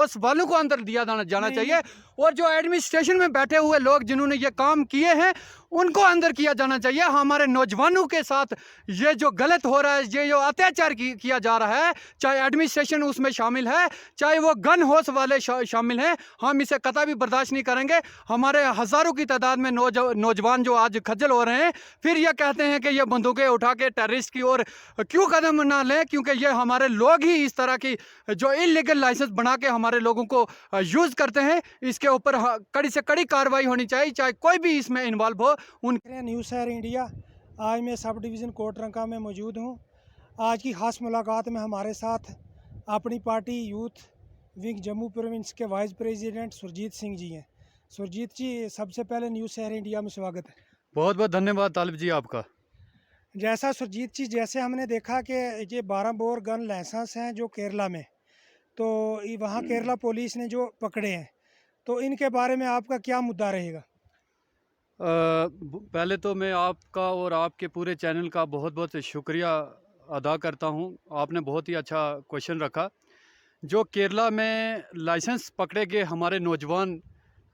उस वालों को अंदर दिया जाना चाहिए, और जो एडमिनिस्ट्रेशन में बैठे हुए लोग जिन्होंने ये काम किए हैं उनको अंदर किया जाना चाहिए। हमारे नौजवानों के साथ ये जो गलत हो रहा है, ये जो अत्याचार किया जा रहा है, चाहे एडमिनिस्ट्रेशन उसमें शामिल है, चाहे वो गन होश वाले शामिल हैं, हम इसे कतई भी बर्दाश्त नहीं करेंगे। हमारे हज़ारों की तादाद में नौजवान जो आज खज्जल हो रहे हैं, फिर ये कहते हैं कि ये बंदूकें उठा के टेररिस्ट की ओर क्यों कदम ना लें, क्योंकि ये हमारे लोग ही इस तरह की जो इलीगल लाइसेंस बना के हमारे लोगों को यूज़ करते हैं। इसके ऊपर कड़ी से कड़ी कार्रवाई होनी चाहिए, चाहे कोई भी इसमें इन्वॉल्व हो। न्यूज़ शहर इंडिया, आज मैं सब डिवीज़न कोटरंका में मौजूद हूँ। आज की ख़ास मुलाकात में हमारे साथ अपनी party youth wing Jammu province के वाइस प्रेसिडेंट सुरजीत सिंह जी हैं। सुरजीत जी, सबसे पहले न्यूज़ शहर इंडिया में स्वागत है। बहुत बहुत धन्यवाद तालिब जी आपका। जैसा सुरजीत जी, जैसे हमने देखा कि ये 12 बोर गन लाइसेंस हैं जो केरला में, तो वहाँ केरला पुलिस ने जो पकड़े हैं, तो इनके बारे में आपका क्या मुद्दा रहेगा? पहले तो मैं आपका और आपके पूरे चैनल का बहुत बहुत शुक्रिया अदा करता हूं। आपने बहुत ही अच्छा क्वेश्चन रखा। जो केरला में लाइसेंस पकड़े गए हमारे नौजवान,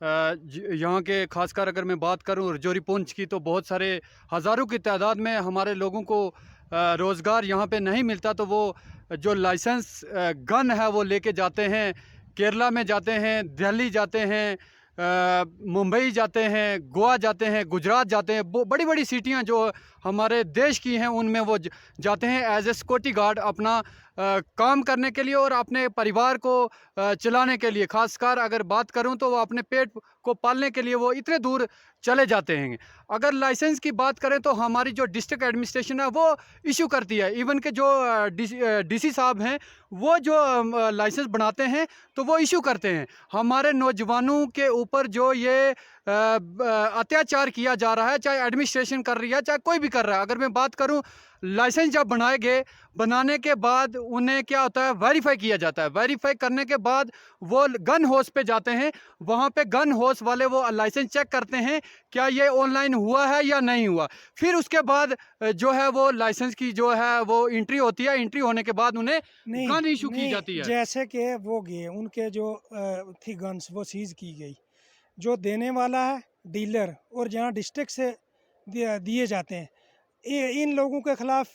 यहाँ के खासकर अगर मैं बात करूं रजौरी पुंछ की, तो बहुत सारे हज़ारों की तादाद में हमारे लोगों को रोज़गार यहाँ पे नहीं मिलता, तो वो जो लाइसेंस गन है वो लेके जाते हैं, केरला में जाते हैं, दिल्ली जाते हैं, मुंबई जाते हैं, गोवा जाते हैं, गुजरात जाते हैं, बड़ी बड़ी सिटियां जो हमारे देश की हैं उनमें वो जाते हैं एज ए सिक्योरिटी गार्ड अपना काम करने के लिए और अपने परिवार को चलाने के लिए। खासकर अगर बात करूं तो वो अपने पेट को पालने के लिए वो इतने दूर चले जाते हैं। अगर लाइसेंस की बात करें तो हमारी जो डिस्ट्रिक्ट एडमिनिस्ट्रेशन है वो इशू करती है। इवन के जो डीसी साहब हैं वो जो लाइसेंस बनाते हैं तो वो इशू करते हैं। हमारे नौजवानों के ऊपर जो ये अत्याचार किया जा रहा है, चाहे एडमिनिस्ट्रेशन कर रही है चाहे कोई भी कर रहा है। अगर मैं बात करूं, लाइसेंस जब बनाए गए, बनाने के बाद उन्हें क्या होता है, वेरीफाई किया जाता है। वेरीफाई करने के बाद वो गन हाउस पे जाते हैं, वहाँ पे गन हाउस वाले वो लाइसेंस चेक करते हैं क्या ये ऑनलाइन हुआ है या नहीं हुआ। फिर उसके बाद जो है वो लाइसेंस की जो है वो एंट्री होती है। एंट्री होने के बाद उन्हें गन इशू की जाती है। जैसे कि वो गए, उनके जो थी गन्स वो सीज की गई, जो देने वाला है डीलर और जहाँ डिस्ट्रिक्ट से दिए जाते हैं, इन लोगों के खिलाफ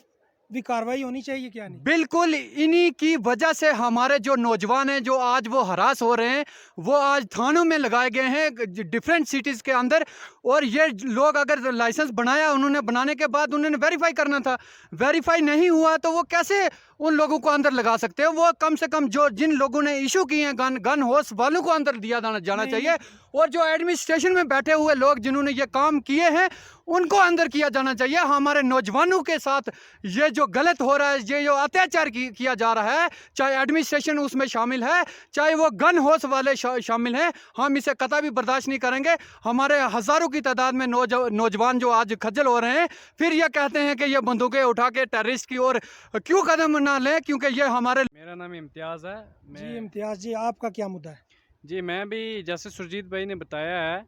भी कार्रवाई होनी चाहिए, क्या नहीं? बिल्कुल, इन्हीं की वजह से हमारे जो नौजवान हैं जो आज वो हरास हो रहे हैं, वो आज थानों में लगाए गए हैं डिफरेंट सिटीज़ के अंदर। और ये लोग अगर लाइसेंस बनाया, उन्होंने बनाने के बाद उन्होंने वेरीफाई करना था, वेरीफाई नहीं हुआ तो वो कैसे उन लोगों को अंदर लगा सकते हैं? वो कम से कम जो जिन लोगों ने इशू किए हैं गन होश वालों को अंदर दिया जाना चाहिए, और जो एडमिनिस्ट्रेशन में बैठे हुए लोग जिन्होंने ये काम किए हैं उनको अंदर किया जाना चाहिए। हमारे नौजवानों के साथ ये जो गलत हो रहा है, ये जो अत्याचार किया जा रहा है, चाहे एडमिनिस्ट्रेशन उसमें शामिल है, चाहे वो गन होश वाले शामिल हैं, हम इसे कतई भी बर्दाश्त नहीं करेंगे। हमारे हज़ारों की तादाद में नौजवान जो आज खज्जल हो रहे हैं, फिर ये कहते हैं कि ये बंदूकें उठा के टेररिस्ट की ओर क्यों कदम ना लें, क्योंकि ये हमारे। मेरा नाम इम्तियाज़ है। जी इम्तियाज़ जी, आपका क्या मुद्दा है? जी, मैं भी जैसे सुरजीत भाई ने बताया है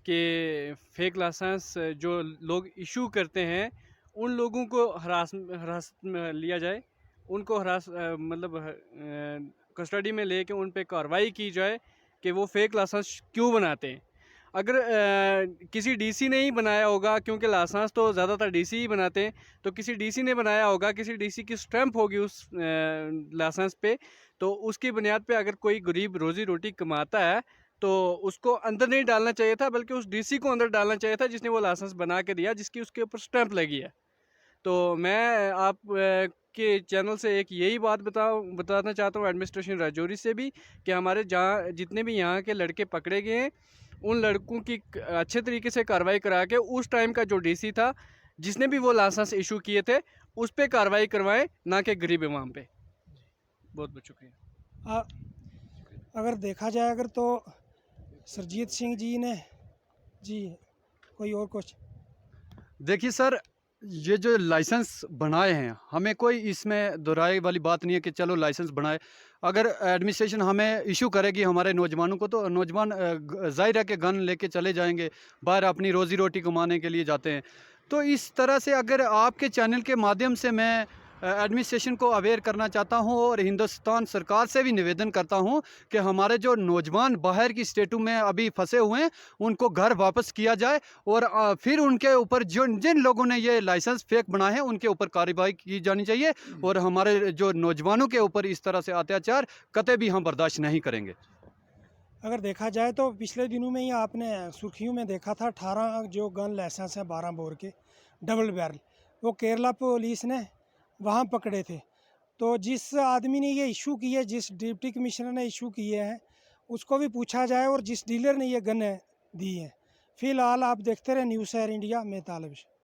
कि फ़ेक लाइसेंस जो लोग इशू करते हैं उन लोगों को हरास में लिया जाए, उनको कस्टडी में लेके उन पे कार्रवाई की जाए कि वो फ़ेक लाइसेंस क्यों बनाते हैं। अगर किसी डीसी ने ही बनाया होगा, क्योंकि लाइसेंस तो ज़्यादातर डीसी ही बनाते हैं, तो किसी डीसी ने बनाया होगा, किसी डीसी की स्टैंप होगी उस लाइसेंस पे, तो उसकी बुनियाद पे अगर कोई गरीब रोज़ी रोटी कमाता है तो उसको अंदर नहीं डालना चाहिए था, बल्कि उस डीसी को अंदर डालना चाहिए था जिसने वो लाइसेंस बना के दिया, जिसकी उसके ऊपर स्टैंप लगी है। तो मैं आप के चैनल से एक यही बात बताना चाहता हूँ एडमिनिस्ट्रेशन राजौरी से भी, कि हमारे जहाँ जितने भी यहाँ के लड़के पकड़े गए हैं उन लड़कों की अच्छे तरीके से कार्रवाई करा के उस टाइम का जो डीसी था जिसने भी वो लाइसेंस इशू किए थे उस पर कार्रवाई करवाएं, ना कि गरीब इमाम पे। बहुत बहुत शुक्रिया। अगर देखा जाए अगर तो सुरजीत सिंह जी ने जी कोई और कुछ? देखिए सर, ये जो लाइसेंस बनाए हैं, हमें कोई इसमें दोहराए वाली बात नहीं है कि चलो लाइसेंस बनाए। अगर एडमिनिस्ट्रेशन हमें इशू करेगी हमारे नौजवानों को, तो नौजवान जाहिर है कि गन लेके चले जाएंगे, बाहर अपनी रोज़ी रोटी कमाने के लिए जाते हैं। तो इस तरह से अगर आपके चैनल के माध्यम से मैं एडमिनिस्ट्रेशन को अवेयर करना चाहता हूं और हिंदुस्तान सरकार से भी निवेदन करता हूं कि हमारे जो नौजवान बाहर की स्टेटों में अभी फंसे हुए हैं उनको घर वापस किया जाए और फिर उनके ऊपर जिन लोगों ने ये लाइसेंस फेक बनाए हैं उनके ऊपर कार्रवाई की जानी चाहिए और हमारे जो नौजवानों के ऊपर इस तरह से अत्याचार कतई भी हम बर्दाश्त नहीं करेंगे। अगर देखा जाए तो पिछले दिनों में ही आपने सुर्खियों में देखा था 18 जो गन लाइसेंस हैं 12 बोर के डबल बैरल, वो केरला पुलिस ने वहाँ पकड़े थे। तो जिस आदमी ने ये इशू किए, जिस डिप्टी कमिश्नर ने इशू किए हैं, उसको भी पूछा जाए और जिस डीलर ने ये गन दी है। फिलहाल आप देखते रहे न्यूज़ एयर इंडिया में तालिब।